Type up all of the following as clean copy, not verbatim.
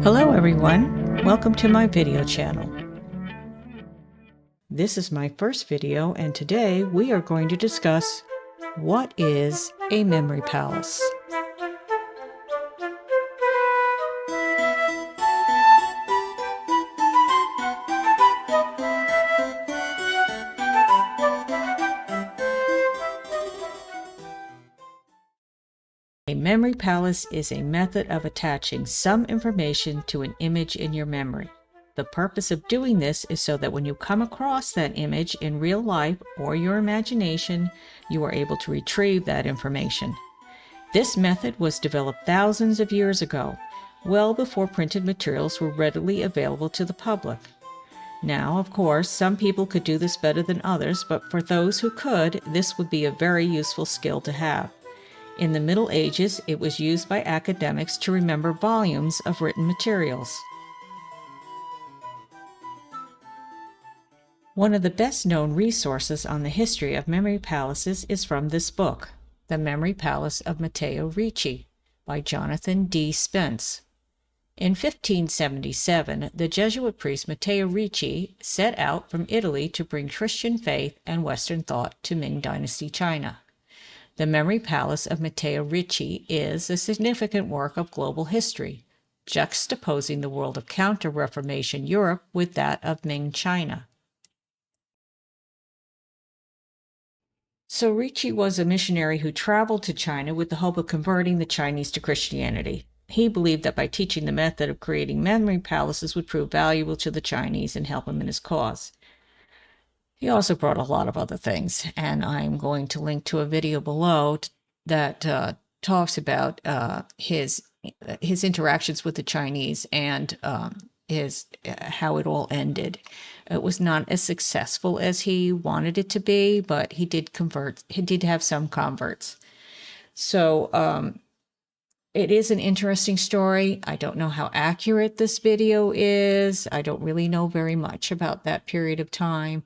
Hello everyone, welcome to my video channel. This is my first video and today we are going to discuss what is a memory palace. A memory palace is a method of attaching some information to an image in your memory. The purpose of doing this is so that when you come across that image in real life or your imagination, you are able to retrieve that information. This method was developed thousands of years ago, well before printed materials were readily available to the public. Now, of course, some people could do this better than others, but for those who could, this would be a very useful skill to have. In the Middle Ages, it was used by academics to remember volumes of written materials. One of the best-known resources on the history of memory palaces is from this book, The Memory Palace of Matteo Ricci, by Jonathan D. Spence. In 1577, the Jesuit priest Matteo Ricci set out from Italy to bring Christian faith and Western thought to Ming Dynasty China. The Memory Palace of Matteo Ricci is a significant work of global history, juxtaposing the world of counter-Reformation Europe with that of Ming China. So Ricci was a missionary who traveled to China with the hope of converting the Chinese to Christianity. He believed that by teaching the method of creating memory palaces would prove valuable to the Chinese and help him in his cause. He also brought a lot of other things, and I'm going to link to a video below that talks about his interactions with the Chinese and how it all ended. It was not as successful as he wanted it to be, but he did convert. He did have some converts. So it is an interesting story. I don't know how accurate this video is. I don't really know very much about that period of time.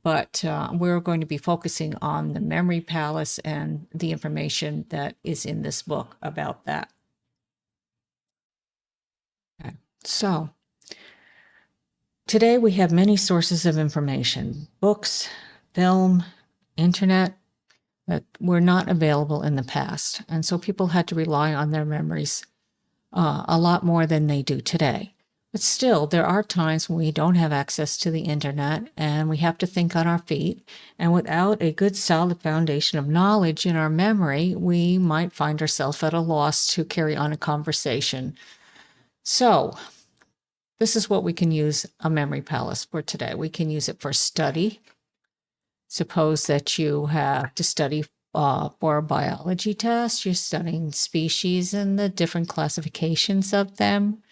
But we're going to be focusing on the memory palace and the information that is in this book about that. Okay. So today we have many sources of information, books, film, internet, that were not available in the past. And so people had to rely on their memories a lot more than they do today. But still, there are times when we don't have access to the internet and we have to think on our feet. And without a good solid foundation of knowledge in our memory, we might find ourselves at a loss to carry on a conversation. So this is what we can use a memory palace for today. We can use it for study. Suppose that you have to study for a biology test. You're studying species and the different classifications of them.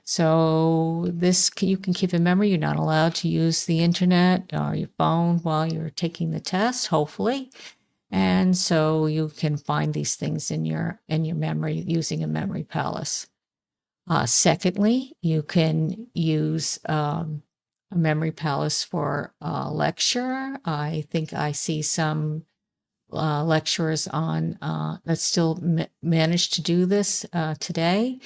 So this you can keep in memory. You're not allowed to use the internet or your phone while you're taking the test, hopefully. And so you can find these things in your memory using a memory palace. Secondly, you can use a memory palace for a lecture. I think I see some lecturers on that still manage to do this today.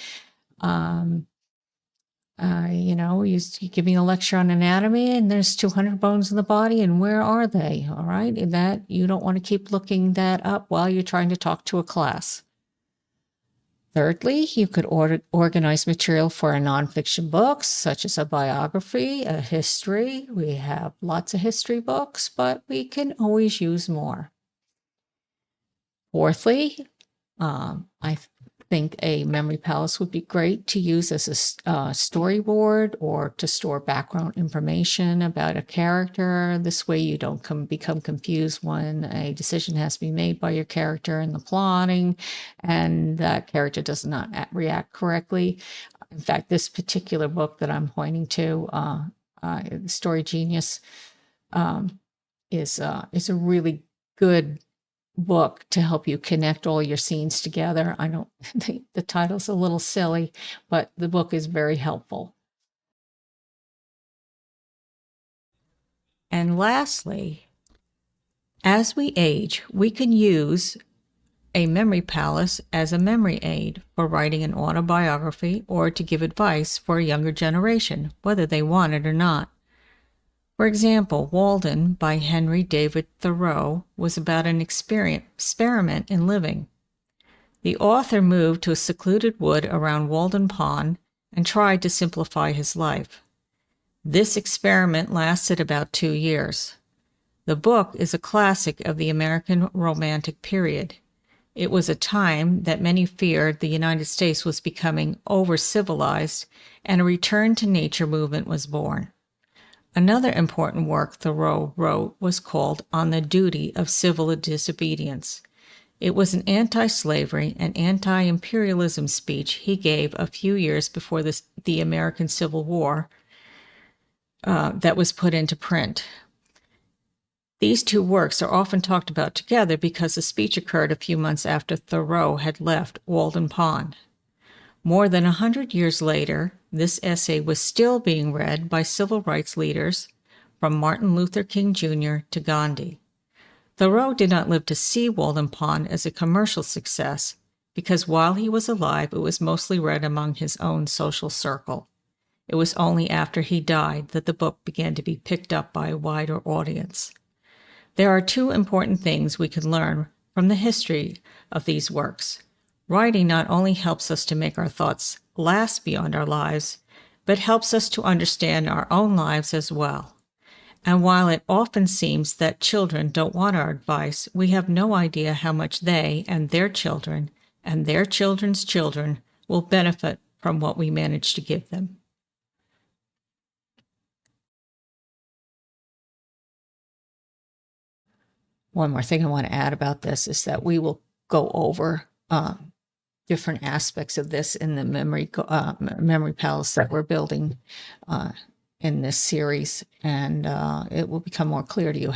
You give me a lecture on anatomy and there's 200 bones in the body and where are they? All right. And that you don't want to keep looking that up while you're trying to talk to a class. Thirdly, you could organize material for a nonfiction books, such as a biography, a history. We have lots of history books, but we can always use more. Fourthly, I think a memory palace would be great to use as a storyboard or to store background information about a character. This way you don't become confused when a decision has to be made by your character in the plotting and that character does not react correctly. In fact, this particular book that I'm pointing to, Story Genius, is a really good book to help you connect all your scenes together. I don't think the title's a little silly, but the book is very helpful. And lastly, as we age, we can use a memory palace as a memory aid for writing an autobiography or to give advice for a younger generation, whether they want it or not. For example, Walden by Henry David Thoreau was about an experiment in living. The author moved to a secluded wood around Walden Pond and tried to simplify his life. This experiment lasted about 2 years. The book is a classic of the American Romantic period. It was a time that many feared the United States was becoming over-civilized, and a return to nature movement was born. Another important work Thoreau wrote was called On the Duty of Civil Disobedience. It was an anti-slavery and anti-imperialism speech he gave a few years before the American Civil War that was put into print. These two works are often talked about together because the speech occurred a few months after Thoreau had left Walden Pond. More than 100 years later, this essay was still being read by civil rights leaders, from Martin Luther King Jr. to Gandhi. Thoreau did not live to see Walden Pond as a commercial success because while he was alive, it was mostly read among his own social circle. It was only after he died that the book began to be picked up by a wider audience. There are two important things we can learn from the history of these works. Writing not only helps us to make our thoughts last beyond our lives, but helps us to understand our own lives as well. And while it often seems that children don't want our advice, we have no idea how much they and their children and their children's children will benefit from what we manage to give them. One more thing I want to add about this is that we will go over different aspects of this in the memory palace that we're building in this series, and it will become more clear to you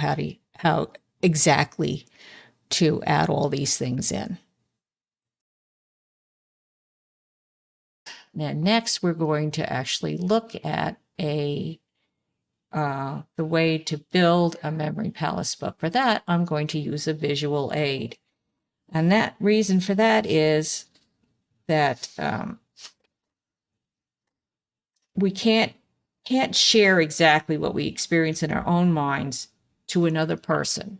how exactly to add all these things in. Now, next, we're going to actually look at the way to build a memory palace, but for that, I'm going to use a visual aid. And that reason for that is that we can't share exactly what we experience in our own minds to another person.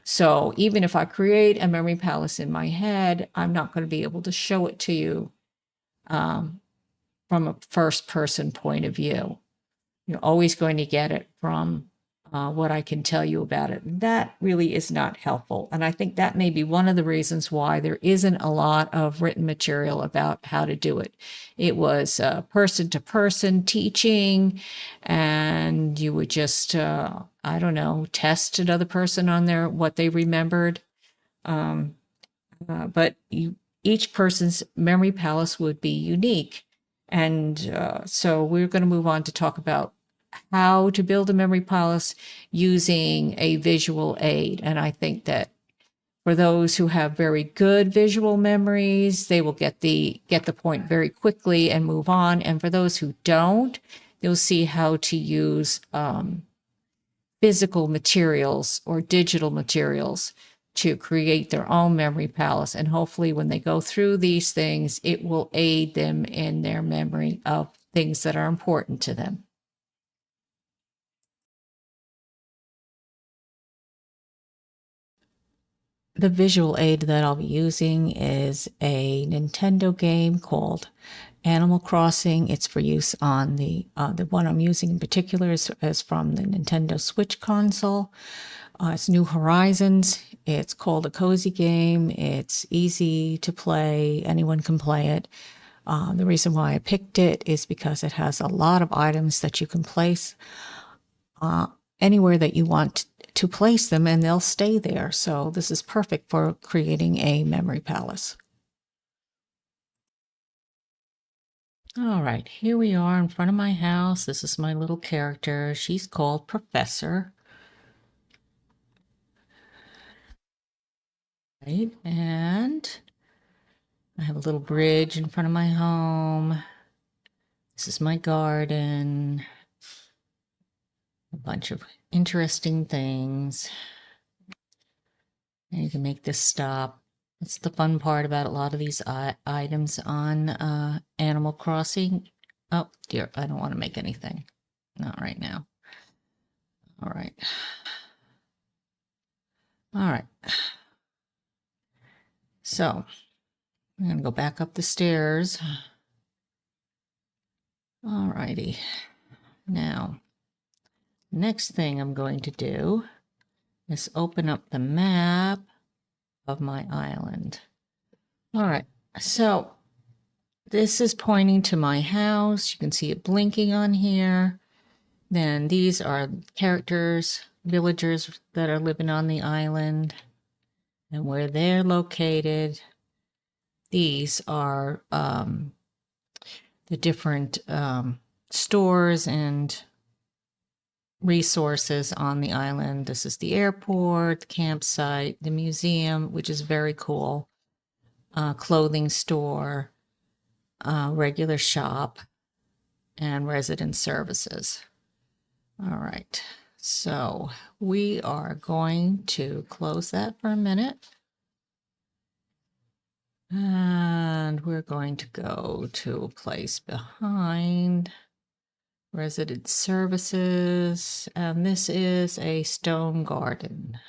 So even if I create a memory palace in my head, I'm not going to be able to show it to you from a first person point of view. You're always going to get it from what I can tell you about it. That really is not helpful. And I think that may be one of the reasons why there isn't a lot of written material about how to do it. It was person to person teaching, and you would just, I don't know, test another person on what they remembered. But each person's memory palace would be unique. And so we're going to move on to talk about how to build a memory palace using a visual aid. And I think that for those who have very good visual memories, they will get the point very quickly and move on. And for those who don't, you'll see how to use physical materials or digital materials to create their own memory palace. And hopefully when they go through these things, it will aid them in their memory of things that are important to them. The visual aid that I'll be using is a Nintendo game called Animal Crossing. It's for use on the one I'm using in particular is from the Nintendo Switch console. It's New Horizons. It's called a cozy game. It's easy to play. Anyone can play it. The reason why I picked it is because it has a lot of items that you can place anywhere that you want to place them, and they'll stay there. So this is perfect for creating a memory palace. All right, here we are in front of my house. This is my little character. She's called Professor. Right, and I have a little bridge in front of my home. This is my garden. A bunch of interesting things. And you can make this stop That's the fun part about a lot of these items on Animal Crossing. Oh dear, I don't want to make anything. Not right now. All right. All right. So I'm going to go back up the stairs. All righty. Now, next thing I'm going to do is open up the map of my island. All right. So this is pointing to my house. You can see it blinking on here. Then these are characters, villagers that are living on the island and where they're located. These are the different stores and resources on the island. This is the airport, the campsite, the museum, which is very cool, clothing store, regular shop, and resident services. All right, so we are going to close that for a minute. And we're going to go to a place behind resident services. And this is a stone garden.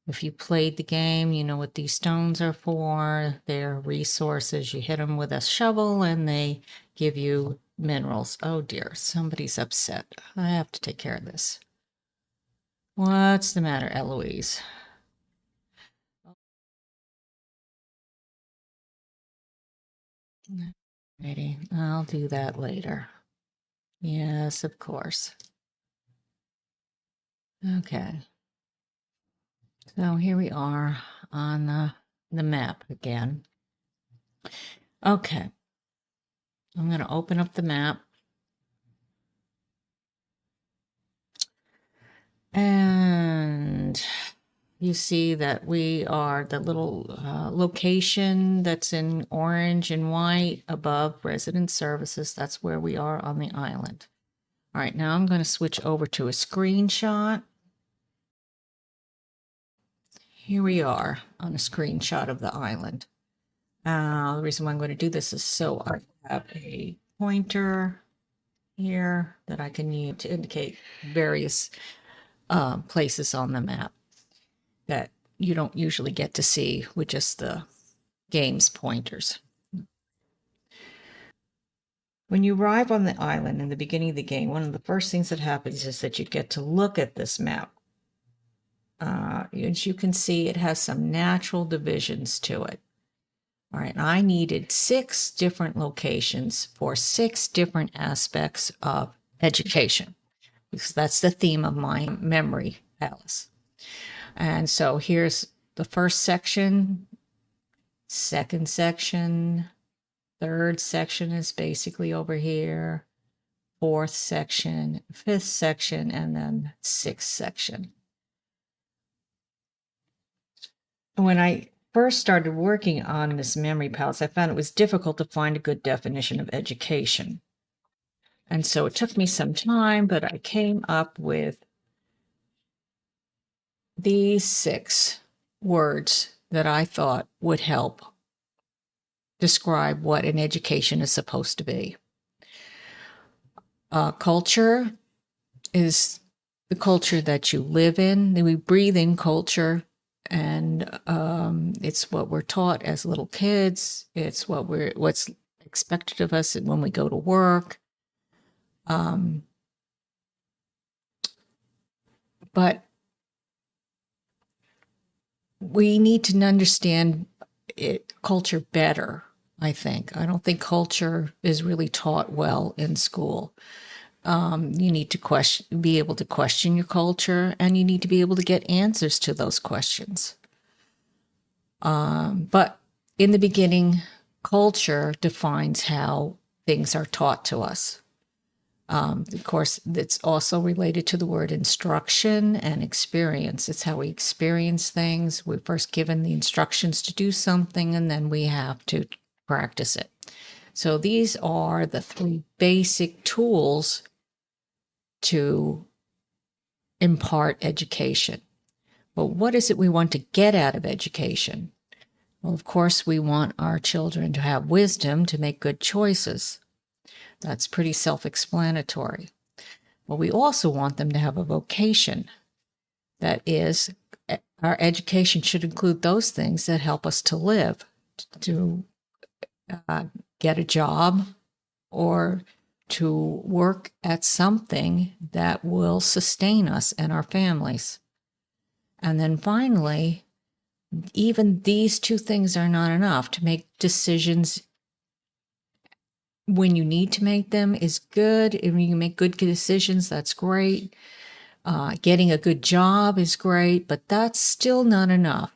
If you played the game, you know what these stones are for. They're resources. You hit them with a shovel and they give you minerals. Oh dear, somebody's upset. I have to take care of this. What's the matter, Eloise? Righty, I'll do that later. Yes, of course. Okay. So here we are on the map again. Okay. I'm going to open up the map. And you see that we are the little location that's in orange and white above resident services. That's where we are on the island. All right, now I'm going to switch over to a screenshot. Here we are on a screenshot of the island. The reason why I'm going to do this is so I have a pointer here that I can use to indicate various places on the map that you don't usually get to see with just the game's pointers. When you arrive on the island in the beginning of the game, one of the first things that happens is that you get to look at this map. As you can see, it has some natural divisions to it. All right, I needed 6 different locations for 6 different aspects of education, because that's the theme of my memory palace. And so here's the first section, second section, third section is basically over here, fourth section, fifth section, and then sixth section. When I first started working on this memory palace, I found it was difficult to find a good definition of education. And so it took me some time, but I came up with these 6 words that I thought would help describe what an education is supposed to be. Culture is the culture that you live in. We breathe in culture, and it's what we're taught as little kids. It's what's expected of us when we go to work. But we need to understand culture better, I think. I don't think culture is really taught well in school. You need to be able to question your culture, and you need to be able to get answers to those questions. But in the beginning, culture defines how things are taught to us. Of course, it's also related to the word instruction and experience. It's how we experience things. We're first given the instructions to do something, and then we have to practice it. So these are the 3 basic tools to impart education. But what is it we want to get out of education? Well, of course, we want our children to have wisdom to make good choices. That's pretty self-explanatory. Well, we also want them to have a vocation. That is, our education should include those things that help us to live, to get a job, or to work at something that will sustain us and our families. And then finally, even these two things are not enough. To make decisions when you need to make them is good. If you make good decisions, that's great. Getting a good job is great, but that's still not enough.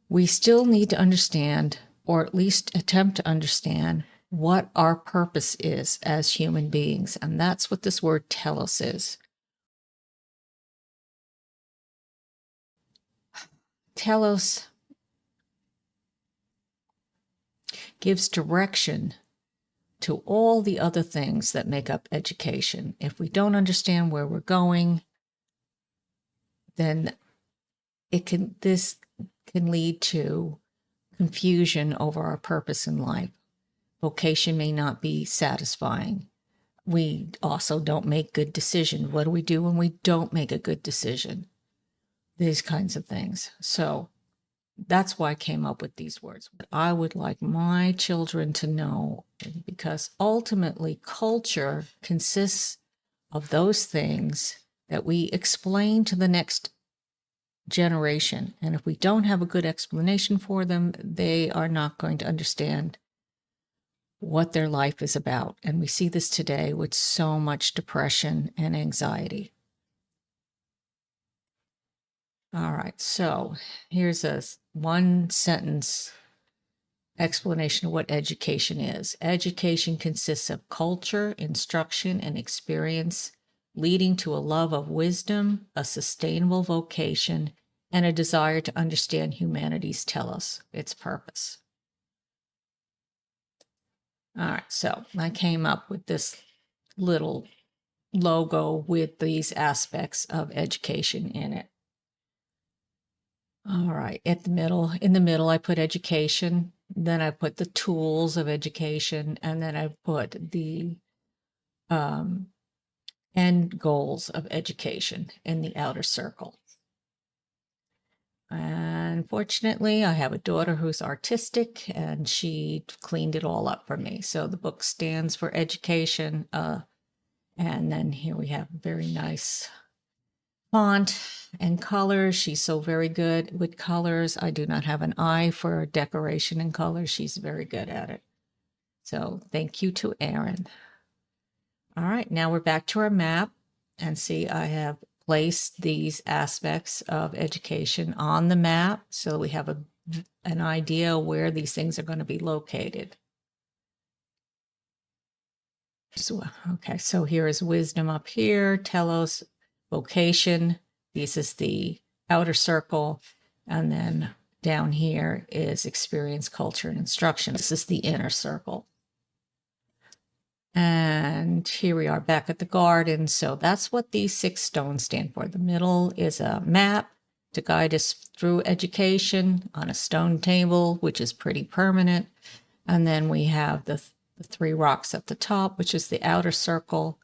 We still need to understand, or at least attempt to understand, what our purpose is as human beings. And that's what this word telos is. Telos gives direction to all the other things that make up education. If we don't understand where we're going, then this can lead to confusion over our purpose in life. Vocation may not be satisfying. We also don't make good decisions. What do we do when we don't make a good decision? These kinds of things. So that's why I came up with these words. I would like my children to know, because ultimately culture consists of those things that we explain to the next generation. And if we don't have a good explanation for them, they are not going to understand what their life is about. And we see this today with so much depression and anxiety. All right, so here's a one sentence explanation of what education is. Education consists of culture, instruction, and experience, leading to a love of wisdom, a sustainable vocation, and a desire to understand humanity's telos, its purpose. All right, so I came up with this little logo with these aspects of education in it. All right, in the middle, I put education, then I put the tools of education, and then I put the end goals of education in the outer circle. And fortunately, I have a daughter who's artistic, and she cleaned it all up for me. So the book stands for education, and then here we have very nice font and colors. She's so very good with colors. I do not have an eye for decoration and colors. She's very good at it. So thank you to Erin. All right, now we're back to our map, and see, I have placed these aspects of education on the map so we have an idea where these things are going to be located. So, okay, so here is wisdom up here, telos, vocation. This is the outer circle. And then down here is experience, culture, and instruction. This is the inner circle. And here we are back at the garden. So that's what these 6 stones stand for. The middle is a map to guide us through education on a stone table, which is pretty permanent. And then we have the 3 rocks at the top, which is the outer circle,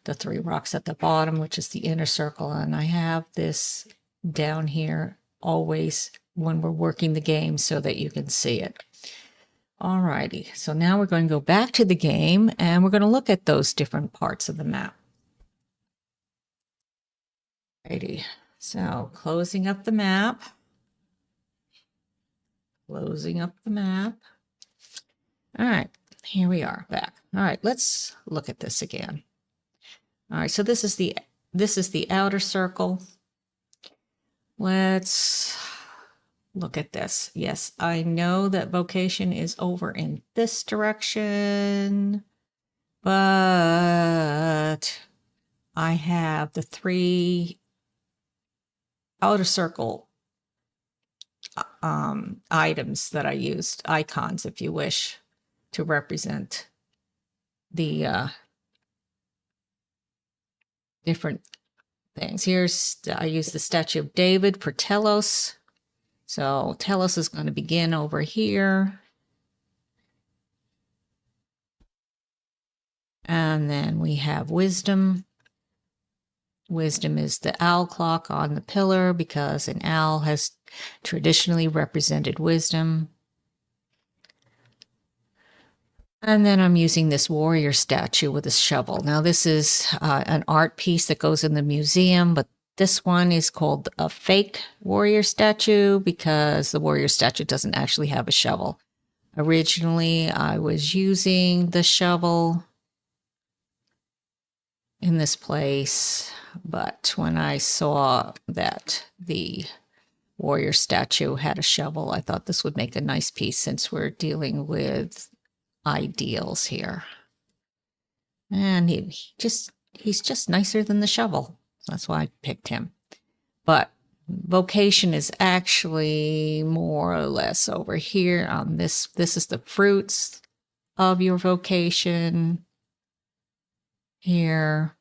the 3 rocks at the bottom, which is the inner circle. And I have this down here always when we're working the game so that you can see it. All righty, so now we're going to go back to the game and we're going to look at those different parts of the map. Righty, so closing up the map. Closing up the map. All right, here we are back. All right, let's look at this again. All right, so this is the outer circle. Let's look at this. Yes, I know that vocation is over in this direction, but I have the 3 outer circle items that I used, icons, if you wish, to represent the different things. I use the statue of David for telos. So Telos is going to begin over here. And then we have wisdom. Wisdom is the owl clock on the pillar because an owl has traditionally represented wisdom. And then I'm using this warrior statue with a shovel. Now, this is an art piece that goes in the museum, but this one is called a fake warrior statue because the warrior statue doesn't actually have a shovel. Originally, I was using the shovel in this place, but when I saw that the warrior statue had a shovel, I thought this would make a nice piece since we're dealing with ideals here. And he's just nicer than the shovel. That's why I picked him. But vocation is actually more or less over here on this. This is the fruits of your vocation here.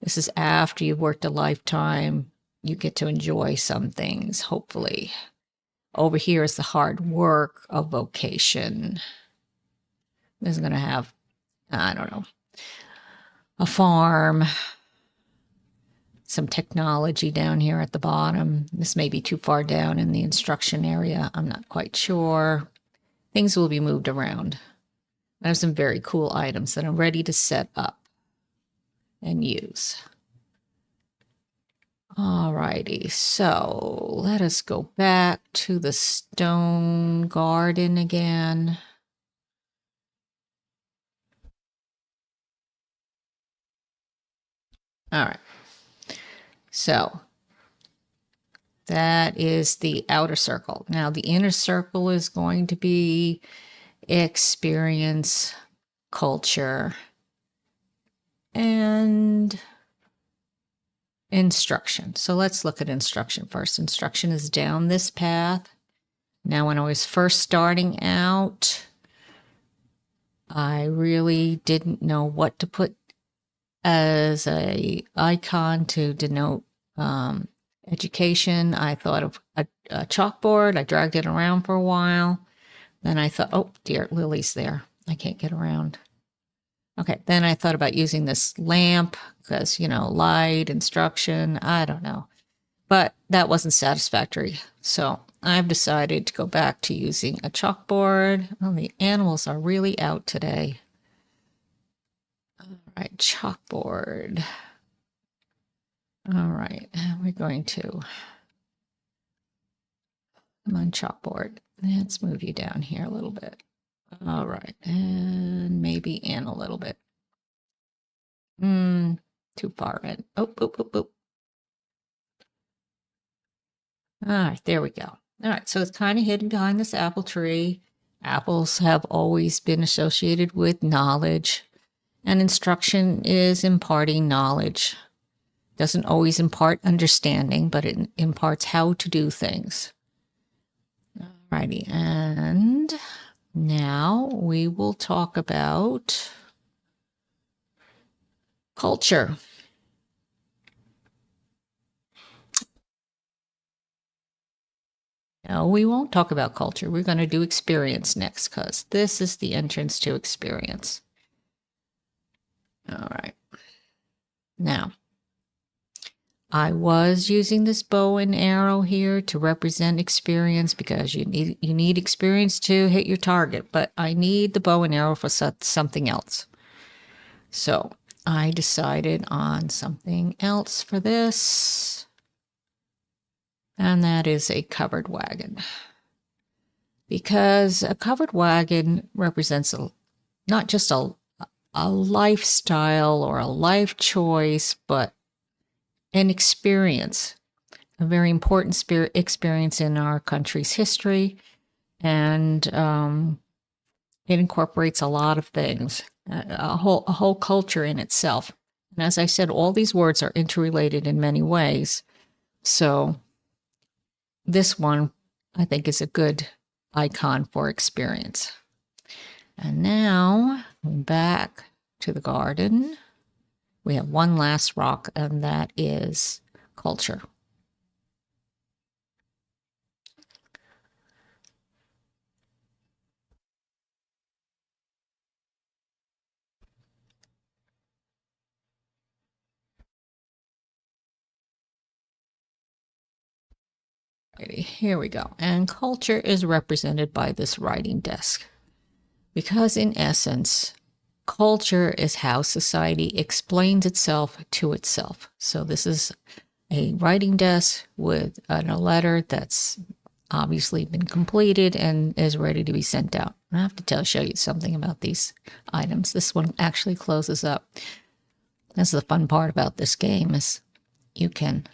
This is after you've worked a lifetime. You get to enjoy some things, hopefully. Over here is the hard work of vocation. This is going to have, I don't know, a farm, some technology down here at the bottom. This may be too far down in the instruction area. I'm not quite sure. Things will be moved around. I have some very cool items that I'm ready to set up and use. Alrighty, so let us go back to the stone garden again. All right. So that is the outer circle. Now the inner circle is going to be experience, culture, and instruction. So let's look at instruction first. Instruction is down this path. Now, when I was first starting out, I really didn't know what to put as a icon to denote education. I thought of a chalkboard. I dragged it around for a while. Then I thought, oh dear, Lily's there. I can't get around. Okay, then I thought about using this lamp because, you know, light, instruction, I don't know. But that wasn't satisfactory. So I've decided to go back to using a chalkboard. Oh, the animals are really out today. All right, chalkboard. All right, we're going to, come on, chalkboard. Let's move you down here a little bit. All right, and maybe in a little bit. Too far in. Oh, boop, boop, boop. All right, there we go. All right, so it's kind of hidden behind this apple tree. Apples have always been associated with knowledge, and instruction is imparting knowledge. Doesn't always impart understanding, but it imparts how to do things. Alrighty, and now we will talk about culture. No, we won't talk about culture. We're going to do experience next because this is the entrance to experience. All right. Now, I was using this bow and arrow here to represent experience because you need experience to hit your target, but I need the bow and arrow for something else. So I decided on something else for this, and that is a covered wagon. Because a covered wagon represents not just a lifestyle or a life choice, but an experience, a very important experience in our country's history. And it incorporates a lot of things, a whole culture in itself. And as I said, all these words are interrelated in many ways. So this one, I think, is a good icon for experience. And now, back to the garden. We have one last rock, and that is culture. righty, here we go. And culture is represented by this writing desk. Because in essence, culture is how society explains itself to itself. So this is a writing desk with a letter that's obviously been completed and is ready to be sent out. I have to show you something about these items. This one actually closes up. That's the fun part about this game, is you can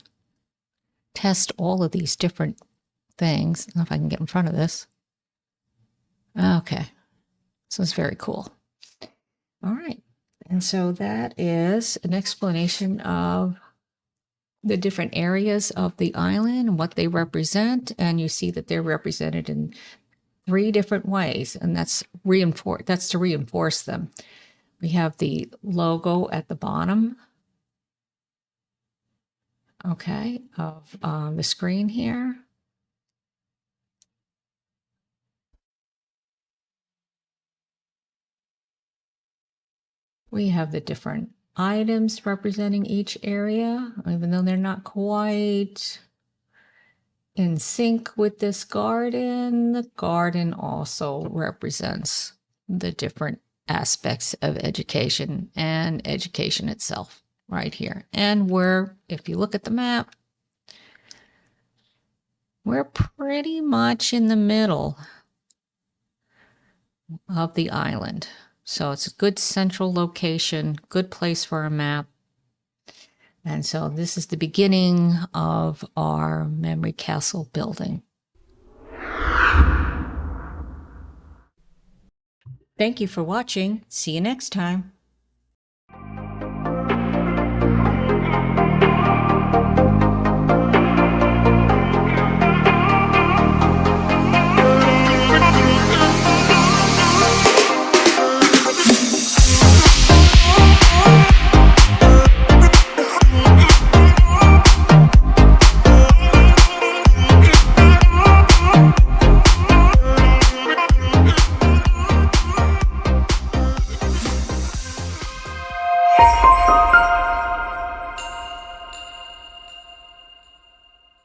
test all of these different things. I don't know if I can get in front of this. Okay. So it's very cool. All right. And so that is an explanation of the different areas of the island and what they represent. And you see that they're represented in 3 different ways, and that's to reinforce them. We have the logo at the bottom, okay, of the screen here. We have the different items representing each area, even though they're not quite in sync with this garden. The garden also represents the different aspects of education and education itself right here. And if you look at the map, we're pretty much in the middle of the island. So it's a good central location, good place for a map. And so this is the beginning of our Memory Castle building. Thank you for watching. See you next time.